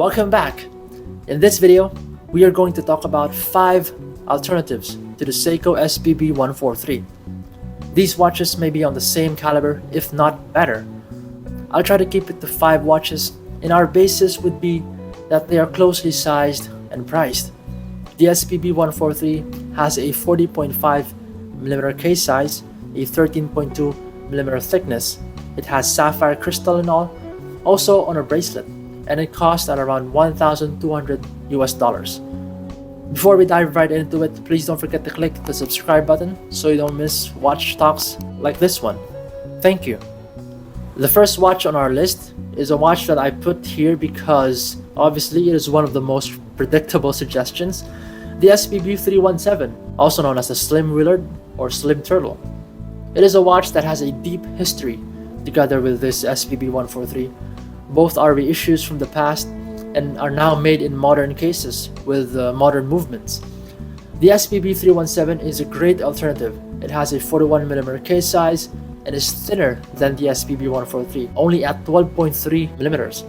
Welcome back! In this video, we are going to talk about 5 alternatives to the Seiko SPB143. These watches may be on the same caliber, if not better. I'll try to keep it to 5 watches, and our basis would be that they are closely sized and priced. The SPB143 has a 40.5mm case size, a 13.2mm thickness. It has sapphire crystal and all, also on a bracelet, and it costs at around $1,200 US. Before we dive right into it, please don't forget to click the subscribe button so you don't miss watch talks like this one. Thank you. The first watch on our list is a watch that I put here because obviously it is one of the most predictable suggestions, the SPB317, also known as the Slim Willard or Slim Turtle. It is a watch that has a deep history together with this SPB143. Both are reissues from the past and are now made in modern cases with modern movements. The SPB317 is a great alternative. It has a 41mm case size and is thinner than the SPB143, only at 12.3mm.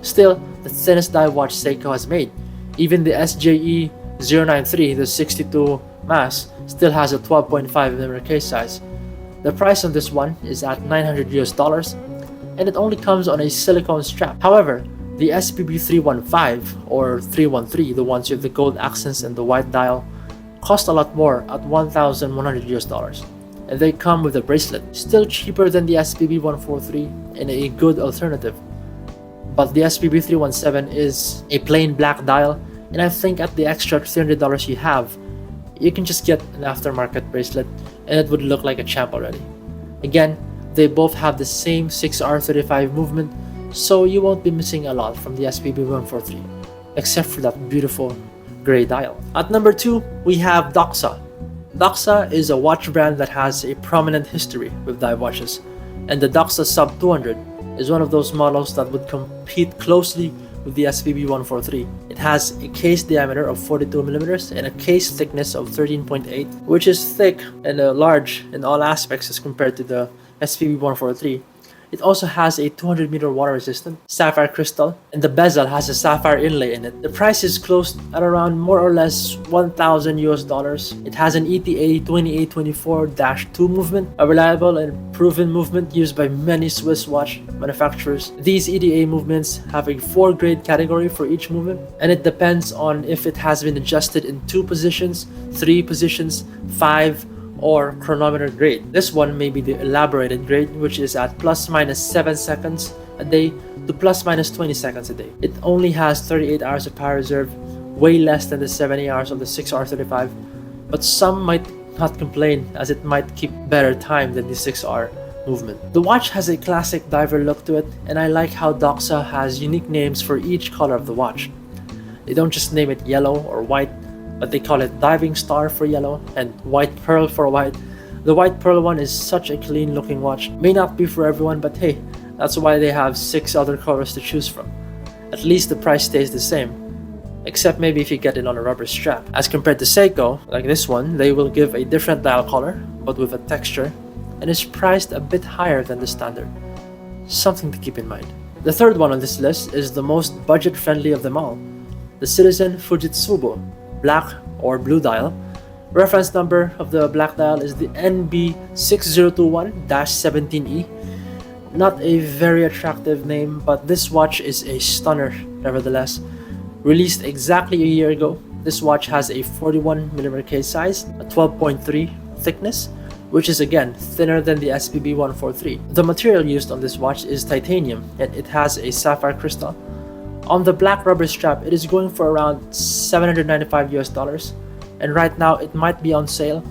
Still, the thinnest dive watch Seiko has made. Even the SJE093, the 62 mass, still has a 12.5mm case size. The price on this one is at $900 US, and it only comes on a silicone strap. However, the SPB315 or 313, the ones with the gold accents and the white dial, cost a lot more at $1,100 US, and they come with a bracelet. Still cheaper than the SPB143 and a good alternative. But the SPB317 is a plain black dial, and I think at the extra $300 you have, you can just get an aftermarket bracelet and it would look like a champ already. Again, they both have the same 6R35 movement, so you won't be missing a lot from the SPB143, except for that beautiful gray dial. At number 2, we have Doxa. Doxa is a watch brand that has a prominent history with dive watches, and the Doxa Sub 200 is one of those models that would compete closely with the SPB143. It has a case diameter of 42mm and a case thickness of 13.8, which is thick and large in all aspects as compared to the SPB143. It also has a 200-meter water resistant sapphire crystal, and the bezel has a sapphire inlay in it. The price is closed at around more or less $1,000 US. It has an ETA 2824-2 movement, a reliable and proven movement used by many Swiss watch manufacturers. These ETA movements have a 4-grade category for each movement, and it depends on if it has been adjusted in 2 positions, 3 positions, 5, or chronometer grade. This one may be the elaborated grade, which is at ±7 seconds a day to ±20 seconds a day. It only has 38 hours of power reserve, way less than the 70 hours of the 6R35, but some might not complain as it might keep better time than the 6R movement. The watch has a classic diver look to it, and I like how Doxa has unique names for each color of the watch. They don't just name it yellow or white, but they call it Diving Star for yellow and White Pearl for white. The White Pearl one is such a clean looking watch. May not be for everyone, but hey, that's why they have 6 other colors to choose from. At least the price stays the same, except maybe if you get it on a rubber strap. As compared to Seiko, like this one, they will give a different dial color, but with a texture, and is priced a bit higher than the standard. Something to keep in mind. The third one on this list is the most budget friendly of them all, the Citizen Fujitsubu black or blue dial. Reference number of the black dial is the NB6021-17E. Not a very attractive name, but this watch is a stunner nevertheless. Released exactly a year ago, this watch has a 41mm case size, a 12.3 thickness, which is again thinner than the SPB143. The material used on this watch is titanium, and it has a sapphire crystal. On the black rubber strap, it is going for around $795 US, and right now it might be on sale.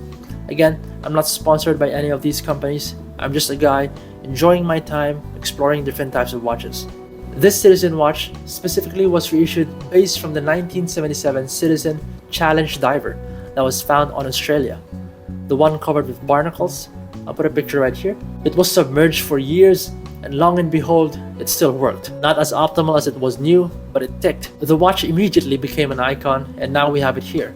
Again, I'm not sponsored by any of these companies. I'm just a guy enjoying my time exploring different types of watches. This Citizen watch specifically was reissued based from the 1977 Citizen Challenge Diver that was found on Australia. The one covered with barnacles. I'll put a picture right here. It was submerged for years, and long and behold, it still worked. Not as optimal as it was new, but it ticked. The watch immediately became an icon, and now we have it here.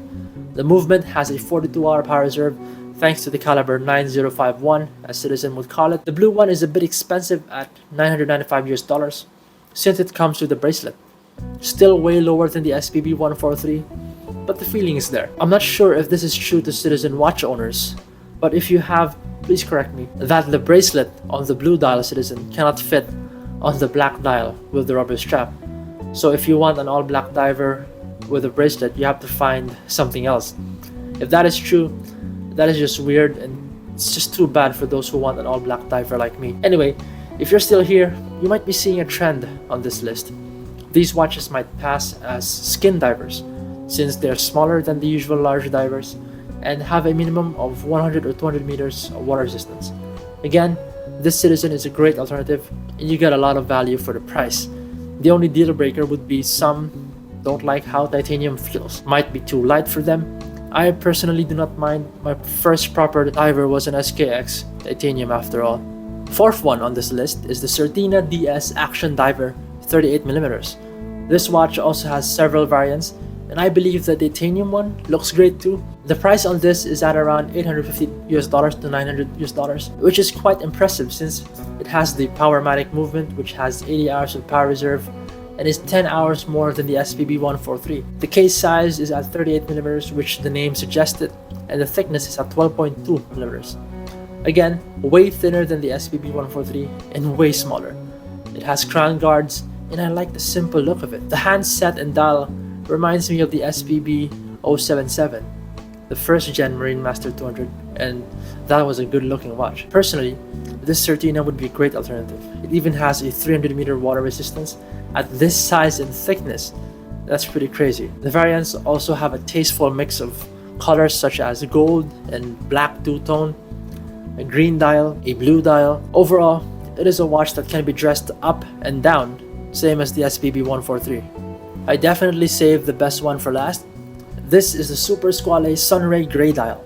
The movement has a 42-hour power reserve thanks to the caliber 9051, as Citizen would call it. The blue one is a bit expensive at $995 US, since it comes with a bracelet. Still way lower than the SPB143, but the feeling is there. I'm not sure if this is true to Citizen watch owners, but if you have, please correct me, that the bracelet on the blue dial Citizen cannot fit on the black dial with the rubber strap. So if you want an all black diver with a bracelet, you have to find something else. If that is true, that is just weird, and it's just too bad for those who want an all black diver like me. Anyway, if you're still here, you might be seeing a trend on this list. These watches might pass as skin divers, since they're smaller than the usual large divers and have a minimum of 100 or 200 meters of water resistance. Again, this Citizen is a great alternative and you get a lot of value for the price. The only deal breaker would be some don't like how titanium feels. Might be too light for them. I personally do not mind. My first proper diver was an SKX titanium after all. Fourth one on this list is the Certina DS Action Diver 38mm. This watch also has several variants, and I believe the titanium one looks great too. The price on this is at around $850 to $900, which is quite impressive since it has the Powermatic movement, which has 80 hours of power reserve and is 10 hours more than the SPB143. The case size is at 38mm, which the name suggested, and the thickness is at 12.2mm. Again, way thinner than the SPB143 and way smaller. It has crown guards, and I like the simple look of it. The handset and dial reminds me of the SPB077, the first gen Marine Master 200, and that was a good looking watch. Personally, this Certina would be a great alternative. It even has a 300 meter water resistance at this size and thickness. That's pretty crazy. The variants also have a tasteful mix of colors such as gold and black two-tone, a green dial, a blue dial. Overall, it is a watch that can be dressed up and down, same as the SPB143. I definitely saved the best one for last. This is the Scuola Sunray Grey Dial.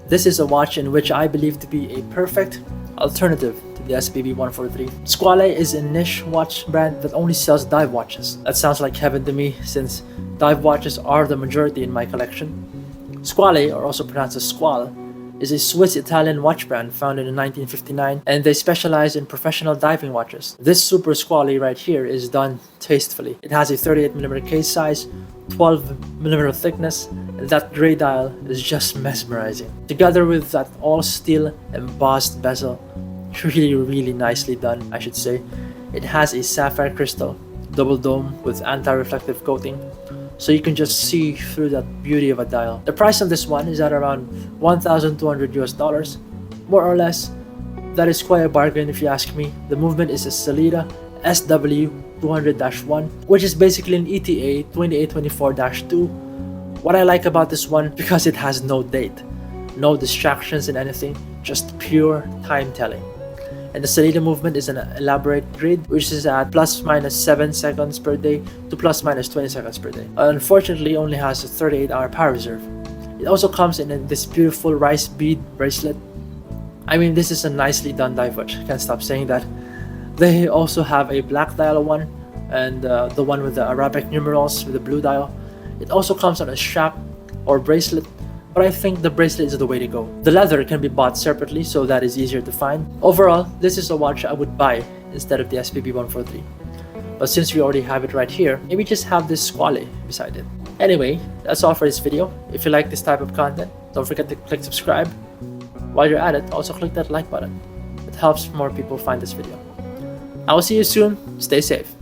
This is a watch in which I believe to be a perfect alternative to the SPB143. Scuola is a niche watch brand that only sells dive watches. That sounds like heaven to me since dive watches are the majority in my collection. Scuola, or also pronounced as Squall, is a Swiss-Italian watch brand founded in 1959, and they specialize in professional diving watches. This Super Squally right here is done tastefully. It has a 38mm case size, 12mm thickness, and that grey dial is just mesmerizing. Together with that all-steel embossed bezel, really nicely done, I should say. It has a sapphire crystal, double dome with anti-reflective coating, so you can just see through that beauty of a dial. The price on this one is at around $1,200, more or less. That is quite a bargain if you ask me. The movement is a Sellita SW200-1, which is basically an ETA 2824-2. What I like about this one, because it has no date, no distractions in anything, just pure time telling. And the Sellita movement is an elaborate grid, which is at ±7 seconds per day to ±20 seconds per day. Unfortunately, only has a 38-hour power reserve. It also comes in this beautiful rice bead bracelet. I mean, this is a nicely done dive watch. Can't stop saying that. They also have a black dial one and the one with the Arabic numerals with the blue dial. It also comes on a strap or bracelet, but I think the bracelet is the way to go. The leather can be bought separately, so that is easier to find. Overall, this is a watch I would buy instead of the SPB143. But since we already have it right here, maybe just have this Scuola beside it. Anyway, that's all for this video. If you like this type of content, don't forget to click subscribe. While you're at it, also click that like button. It helps more people find this video. I will see you soon. Stay safe.